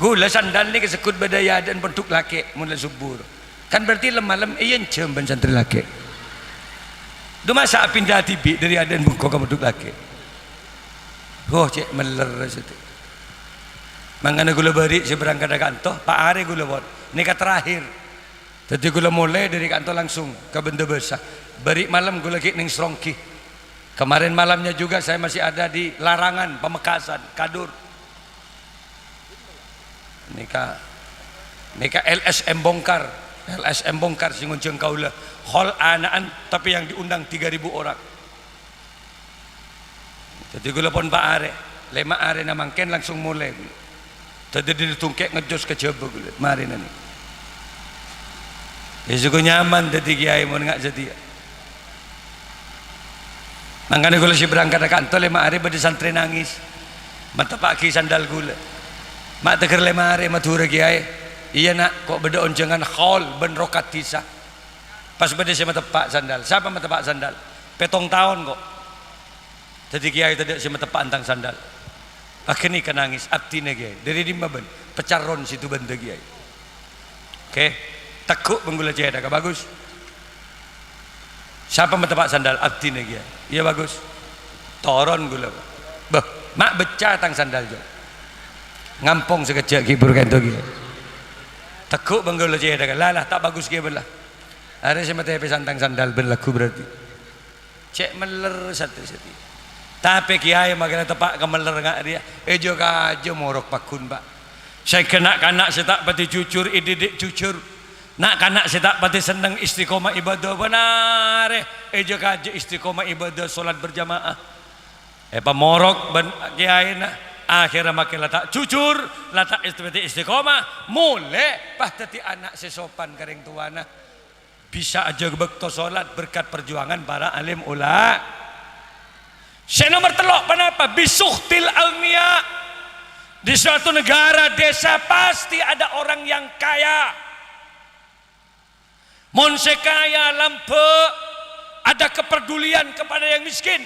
gula sandal ni kesekut badaya dan bentuk laki mulai subur kan berarti lem-lem iyan cem ben santri laki du masa pindah tibi dari adan bungko ke bentuk laki cek meler situ mangana gula bari seberang kada kantor Pak Ari gula buat nikah terakhir jadi gula mulai dari kantor langsung ke benda besar beri malam gula lagi ning Serongki kemarin malamnya juga saya masih ada di Larangan Pamekasan Kadur nikah LSM bongkar singun cengkaula hall anaan tapi yang diundang 3.000 orang Jadi gula pon Pak Are, lema are na mangken langsung mulai. Tadi ditungkek ngejos ke jaba gula, mari nani. Ya juga nyaman tadi kiai mau nggak jadi. Makanya gula si berangkat ke kantor lema are bade santri nangis. Mata pagi sandal gula. Mak teger lema are matura kiai. Iya nak, kok beda onjangan khol ben rokat tisah. Pas bade si mata pak sandal. Siapa mata pak sandal? Petong tahun kok. Jadi kiai tadi si mata pak antang sandal. Akhirnya kan nangis abdine kiai dari di ben pecaron situ benda kiai. Oke, tekuk penggula kiai dah bagus. Siapa mentepak sandal abdine kiai? Iya bagus. Toron gula. Bah, mak becah tang sandal jo. Ngampong sekejap kibur kan tu kiai. Tekuk penggula kiai dah lah tak bagus kiai belah. Ada si mata pesantang sandal berlaku berarti. Cek meler satu-satu. Tapi kiai makanya tepak kemeler ngak dia. Ejo kajo morok pakun pak. Saya kena kanak saya tak pati jujur, ididik jujur. Nak kanak saya tak pati seneng istiqomah ibadah benar. Ejo kajo istiqomah ibadah solat berjamaah. Pemorok ben kiai nak. Akhirnya makin letak jujur, letak istiqomah. Mulai tadi anak sesopan kering tuana. Bisa aja bekto solat berkat perjuangan para alim ulama. Saya nomor telok kenapa? Bisuhtil almia. Di suatu negara desa pasti ada orang yang kaya. Monse kaya lampe, ada kepedulian kepada yang miskin.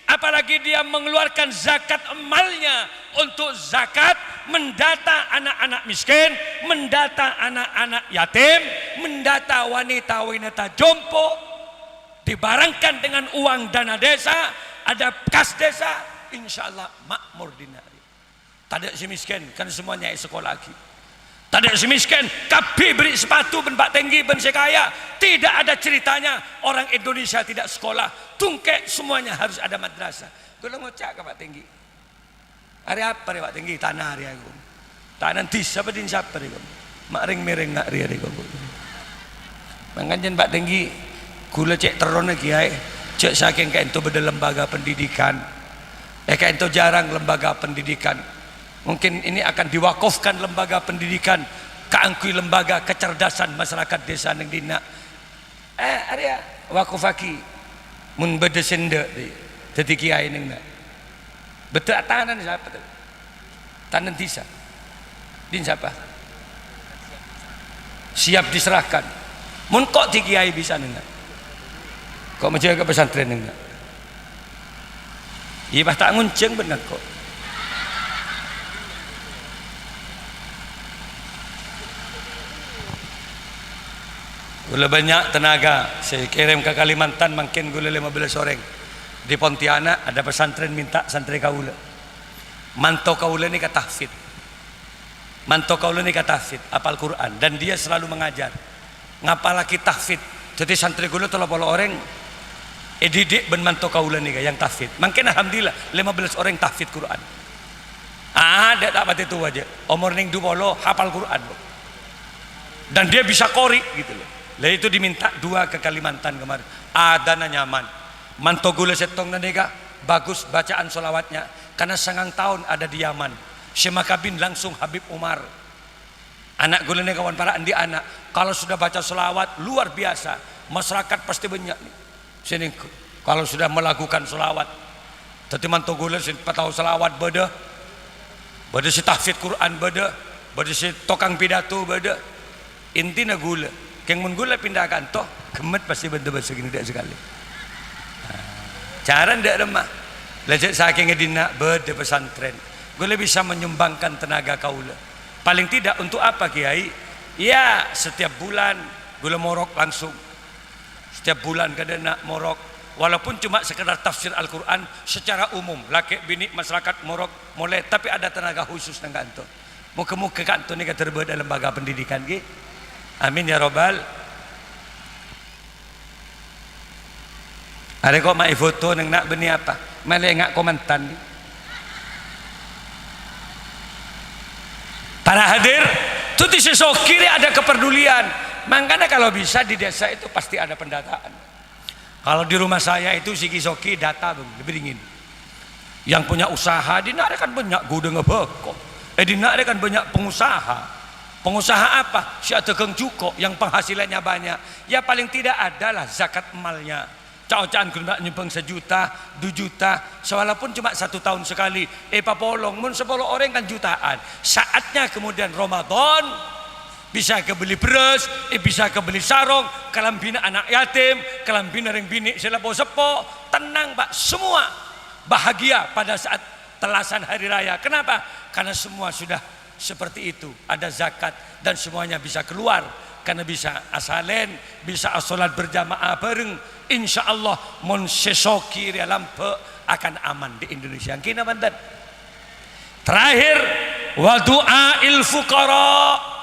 Apalagi dia mengeluarkan zakat emalnya untuk zakat, mendata anak-anak miskin, mendata anak-anak yatim, mendata wanita-wanita jompo, dibarangkan dengan uang dana desa. Ada kas desa, insya Allah makmur di negeri. Tidak si miskin, kan semuanya sekolah lagi. Tidak si miskin, kapi beri sepatu ben pak tinggi ben sekaya. Tidak ada ceritanya orang Indonesia tidak sekolah. Tungkek semuanya harus ada madrasah. Kalau ngocak ke pak tinggi. Hari apa nih pak tinggi? Tanah hari aku. Tanah disa apa din siapa nih? Mak ring nggak ri aku. Makanya pak tinggi, gula cek terone kiai. Cek saking kayak itu beda lembaga pendidikan, kayak itu jarang lembaga pendidikan. Mungkin ini akan diwakafkan lembaga pendidikan, keangkui lembaga kecerdasan masyarakat desa neng dina. Area wakufaki, mun beda senda, jadi kiai neng na. Betul tanah siapa? Tanah desa, din siapa? Siap diserahkan. Mun kok di kiai bisa neng? Kok menjaga pesantren enggak? Iya bah tak ngunceng benar kok. Gula banyak tenaga saya kirim ke Kalimantan, makin gula 15 orang. Di Pontianak ada pesantren minta santri kaula. Manto kaula ini kata tahfidz. Manto kaula ini kata tahfidz, apal Quran, dan dia selalu mengajar. Ngapa lagi tahfidz? Jadi santri gula 30 orang didik ben manto kaula nih yang tahfidz. Mungkin alhamdulillah 15 orang tahfidz Quran. Ada tak pati itu aja. Umur ning 20 hafal Quran. Dan dia bisa qori gitu loh. Lah itu diminta 2 ke Kalimantan kemarin. Adana nyaman. Manto gula setong nega bagus bacaan solawatnya karena 9 tahun ada di Yaman. Semakabin langsung Habib Umar. Anak gula nih kawan para andi anak. Kalau sudah baca solawat luar biasa. Masyarakat pasti banyak nih. Sini kalau sudah melakukan selawat, tadi mantu gula si tahu selawat beda si tahfidz Quran beda si tokang pidato beda. Intinya gula, keng mun gula pindah kantor, gemet pasti benda bahasa gini tidak sekali. Cara tidak lemah, lejat saking ngedina beda pesantren, gula bisa menyumbangkan tenaga kaula. Paling tidak untuk apa kiai? Ya setiap bulan gula morok langsung. Setiap bulan kadang morok, walaupun cuma sekedar tafsir Al-Quran secara umum, laki bini masyarakat morok mulai, tapi ada tenaga khusus nang kantor. Muka-muka kantor ini terbuat dalam lembaga pendidikan ki. Amin ya robbal. Ada kok mai foto nang nak beni apa? Malah ngak komentan. Para hadir, tuh di sesok kiri ada kepedulian. Makanya kalau bisa di desa itu pasti ada pendataan. Kalau di rumah saya itu siki soki data lebih dingin. Yang punya usaha dina kan banyak gudang beko. Dina kan banyak pengusaha. Pengusaha apa? Si tukang cuko yang penghasilannya banyak. Ya paling tidak adalah zakat emalnya. Cau-cauan kena nyumbang 1 juta, 2 juta, walaupun cuma 1 tahun sekali. Papolong mun 10 orang kan jutaan. Saatnya kemudian Ramadan bisa kebeli beras, bisa kebeli sarung, kalambina anak yatim, kalambina ring bini selapo sepo, tenang Pak, semua bahagia pada saat telasan hari raya. Kenapa? Karena semua sudah seperti itu, ada zakat dan semuanya bisa keluar karena bisa asalen, bisa asolat berjamaah bareng. Insya Allah mon sesoki lampe akan aman di Indonesia. Kina banten. Terakhir, wa du'ail fuqara.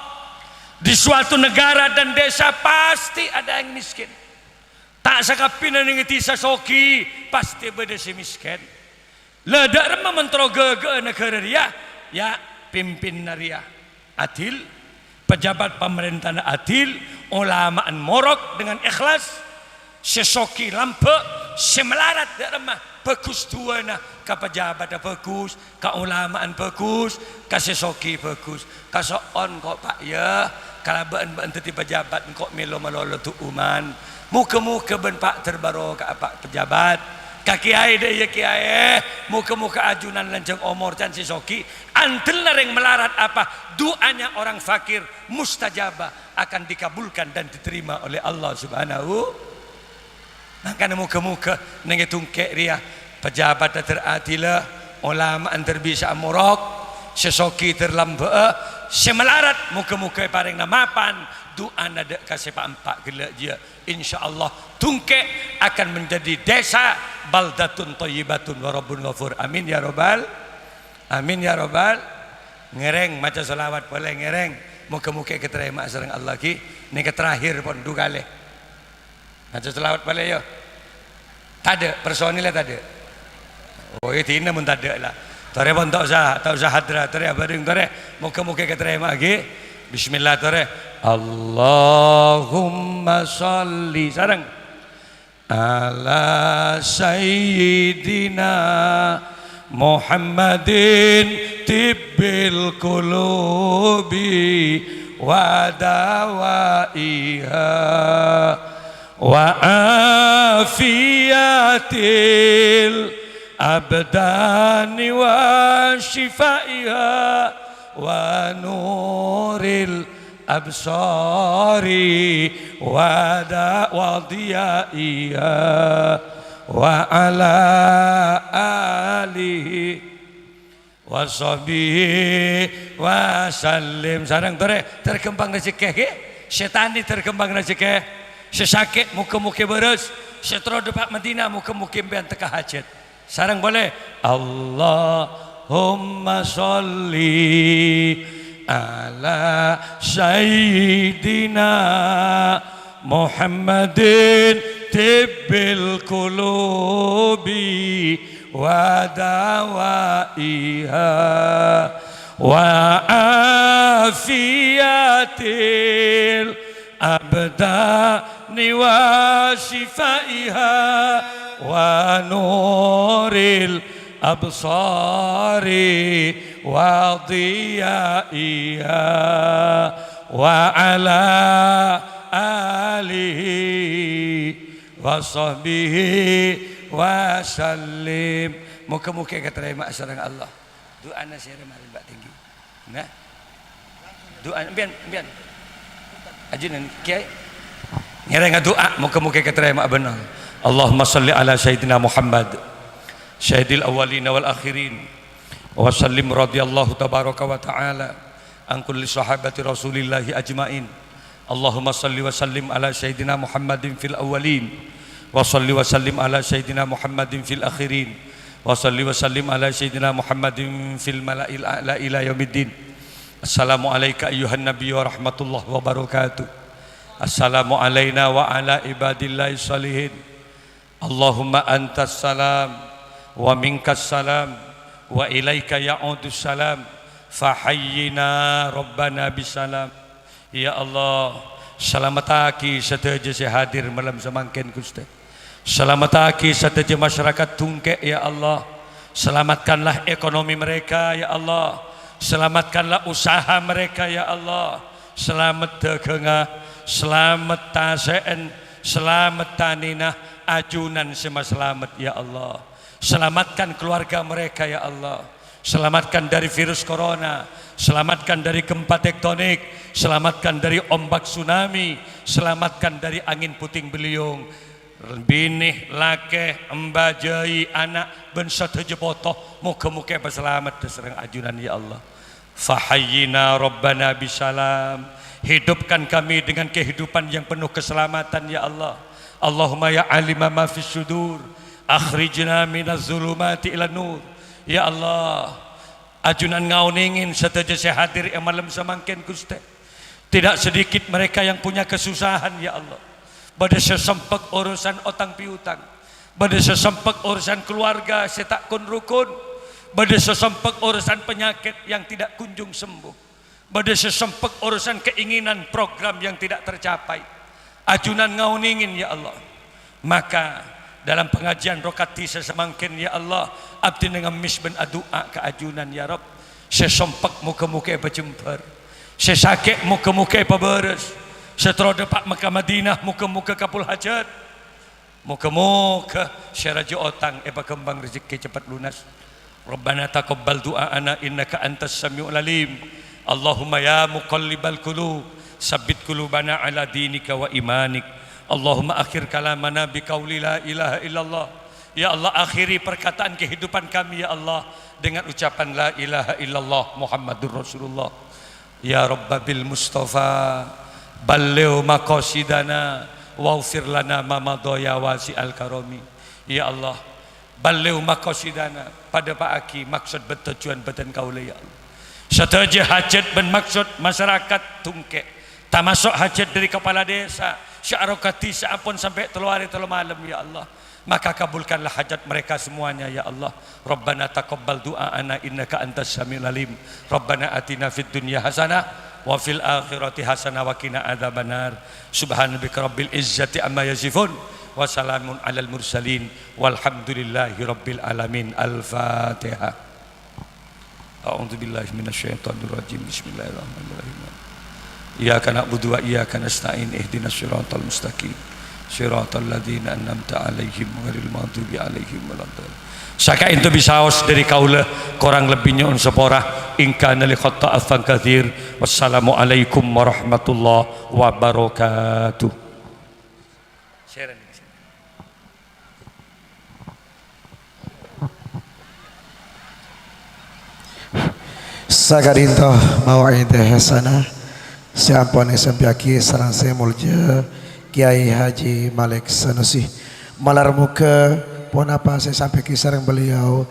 Di suatu negara dan desa pasti ada yang miskin. Tak sakapin yang tisa soki pasti berdesi miskin. Ledak remah mentroge negara dia, ya pimpin naria adil, pejabat pemerintahan adil, ulamaan morok dengan ikhlas, sesoki lampe, semelarat dak remah, bagus tuana, ka pejabat bagus, ka ulamaan bagus, ka sesoki bagus, ka soon kok Pak ya. Kalau ben teti pejabat kok melo malolo tu uman muka-muka ben Pak terbaro ka Pak pejabat ka kiai deh ya kiai muka-muka ajunan lanceng omor can sisoki antel nareng melarat apa doanya orang fakir mustajabah akan dikabulkan dan diterima oleh Allah Subhanahu. Makanya muka-muka nengetungke ria pejabat teradila ulama terbisa morok sesoki terlambe semelarat muka-muka paling namapan doa nada kasih Pak gelak dia insyaallah tungke akan menjadi desa baldatun thayyibatun wa rabbun ghafur. Amin ya robbal, amin ya robbal. Ngereng maca selawat boleh ngereng muka-muka keterima sareng Allah ki ni terakhir pon dugale maca selawat boleh yo tade personilnya tade oh itu ini mun tade lah. Tore pun tak usah hadra, tore abading tore, muka-muka keterima lagi. Bismillah tore. Allahumma sholli sareng ala sayyidina Muhammadin tibbil qulubi wa dawaiha wa afiyatil abdani wa shifaiha wa nuril absari wa diyaiha wa ala alihi wa sahbihi wa sallim. Sarang terkembang rezeki setan terkembang rezeki sesakit muka-muka beres setro depak Madinah muka-muka bian teka hajat. Sarang boleh Allahumma sholli ala sayyidina Muhammadin tibbil qulubi wa dawaiha wa afiyatil abdani wa shifaiha wa nuril absari wa diyaiha wa ala alihi wa sahbihi wa sallim. Muka-muka keterima sareng Allah. Doa na sira mari Mbak tinggi. Nah. Doa bian ajunan kiai. Ngereng doa muka-muka keterima benar. Allahumma salli ala sayyidina Muhammad sayyidil awwalina wal akhirin wa sallim radhiyallahu tabaraka wa ta'ala an kulli sahabati rasulillahi ajmain. Allahumma salli wa sallim ala sayyidina Muhammadin fil awwalin wa salli wa sallim ala sayyidina Muhammadin fil akhirin wa salli wa sallim ala sayyidina Muhammadin fil mala'il a'la ila yaumiddin. Assalamu alayka ayyuhan nabiy wa rahmatullahi wa barakatuh. Assalamu alayna wa ala ibadillahi salihin. Allahumma antas salam wa minkas salam wa ilaika ya'udus salam fahayyina rabbana bisalam. Ya Allah, selamataki sateja hadir malam semangkin Gusti. Selamataki sateja masyarakat tungke ya Allah. Selamatkanlah ekonomi mereka ya Allah. Selamatkanlah usaha mereka ya Allah. Selamat dagengah, selamat taseen, selamat tanina, ajunan semua selamat ya Allah. Selamatkan keluarga mereka ya Allah. Selamatkan dari virus corona, selamatkan dari gempa tektonik, selamatkan dari ombak tsunami, selamatkan dari angin puting beliung. Binih, lake, embajai, anak, bensat jepotoh, muka-muka berselamat serang ajunan ya Allah. Fahayyina Rabbana bisalam. Hidupkan kami dengan kehidupan yang penuh keselamatan ya Allah. Allahumma ya alima ma fis sudur, akhrijna minaz zulumati ila nur. Ya Allah, ajunan ngauningin seteja saya hadir malam semangkin Gusti. Tidak sedikit mereka yang punya kesusahan ya Allah. Pada sesempek urusan otang piutang, pada sesempek urusan keluarga setak kun rukun, pada sesempek urusan penyakit yang tidak kunjung sembuh, pada sesempek urusan keinginan program yang tidak tercapai. Ajunan ngauningin ya Allah. Maka dalam pengajian rokati sesemangkin ya Allah, abdi dengan misben adua ke ajunan ya Rabb. Sesempek muka-muka berjemper, sesakit muka-muka beberes, setelah Pak Mekah Madinah muka-muka kapul hajat, muka-muka syaraja otang kembang rezeki cepat lunas. Rabbana taqabbal du'ana innaka antas samiul alim. Allahumma ya muqallibal qulub sabbit qulubana ala dinika wa imanik. Allahumma akhir kalamana biqauli la ilaha illallah. Ya Allah, akhiri perkataan kehidupan kami ya Allah dengan ucapan la ilaha illallah Muhammadur Rasulullah. Ya Rabbil Mustafa balligh maqasidana waghfir lana ma madaya wasi'al karami. Ya Allah, balligh maqasidana, pada Pak Aki maksud bertujuan badan kaula ya Allah. Setuju hajat ben maksud masyarakat tungke. Tak masuk hajat dari kepala desa, syarokati saapun sampai telu hari telu malam ya Allah. Maka kabulkanlah hajat mereka semuanya ya Allah. Rabbana taqabbal du'ana innaka antas samiul alim. Rabbana atina fid dunya hasanah wa fil akhirati hasanah wa qina adzabannar. Subhanabika rabbil izzati amma yasifun wa salamun alal mursalin walhamdulillahi rabbil alamin. Al-Fatihah. A'udzu billahi minasyaitonir rajim. Bismillahirrahmanirrahim. Iyyaka na'budu wa iyyaka nasta'in ihdinas siratal mustaqim. Siratal ladzina an'amta 'alaihim ghairil maghdubi 'alaihim waladdallin. Saka itu bisaos dari kaula kurang lebihnya unsepora in kana li khata'an katsir. Wassalamu alaikum warahmatullahi wabarakatuh. Sagarinto mau'ideh hasanah siampone sampiaki sareng saya mulja Kiai Haji Malik Sanusi malar muka pun apa saya sampai kisareng beliau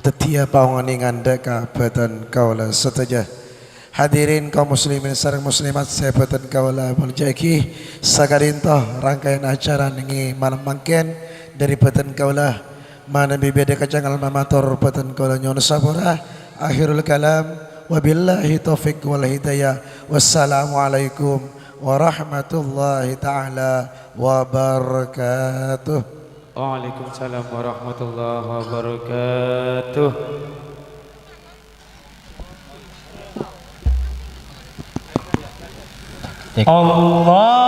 tetia paunganingan deka batan kaula seteja. Hadirin kaum muslimin sareng muslimat saya batan kaula muljaki sagarinto rangkaian acara ningi malam mangken dari batan kaula mana bibeda kacangal mamator batan kaula nyon sabura. Akhirul kalam wabillahi taufiq wal hidayah. Wassalamualaikum warahmatullahi ta'ala wabarakatuh. Waalaikumsalam warahmatullahi wabarakatuh. Allah